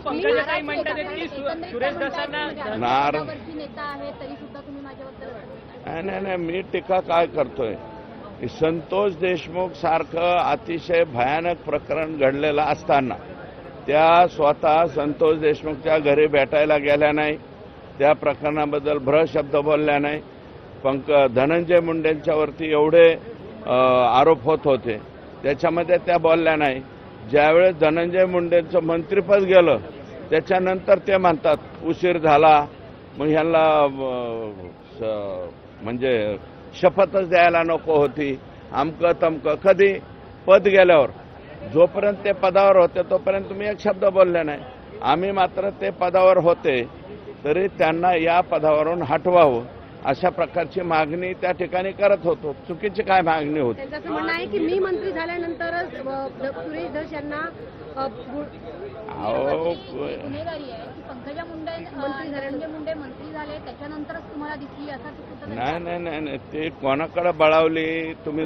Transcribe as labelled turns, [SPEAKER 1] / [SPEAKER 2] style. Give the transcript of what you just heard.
[SPEAKER 1] पंकजाताई म्हणतात की सुरेश दसांना
[SPEAKER 2] नेता आहे तरी सुद्धा तुम्ही माझ्याबद्दल
[SPEAKER 3] नाही नाही, मी टीका काय करतोय? संतोष देशमुख सारखं अतिशय भयानक प्रकरण घडलेलं असताना त्या स्वतः संतोष देशमुखच्या घरी भेटायला गेल्या नाही, त्या प्रकरणाबद्दल शब्द बोलल्या नाही. धनंजय मुंडेंच्यावरती एवढे आरोप होत होते, त्याच्यामध्ये त्या बोलल्या नाही. ज्यावेळेस धनंजय मुंडेंचं मंत्रिपद गेलं त्याच्यानंतर ते म्हणतात उशीर झाला, मग ह्यांना म्हणजे शपथच द्यायला नको होती, अमकं तमकं. कधी पद गेल्यावर, जोपर्यंत ते पदावर होते तोपर्यंत तुम्ही एक शब्द बोलले नाही. आम्ही मात्र ते पदावर होते तरी त्यांना या पदावरून हटवावं अशा प्रकारची मागणी त्या ठिकाणी करत होतो. चुकीची काय मागणी होती?
[SPEAKER 2] त्यांचं असं म्हणणं आहे की मी मंत्री झाल्यानंतरच सुरेश धस यांना गुन्हेगारी आहे की पंकजा मुंडे मंत्री झाले त्याच्यानंतरच तुम्हाला दिसली असा
[SPEAKER 3] नाही नाही नाही, ते कोणाकडे बळावली तुम्ही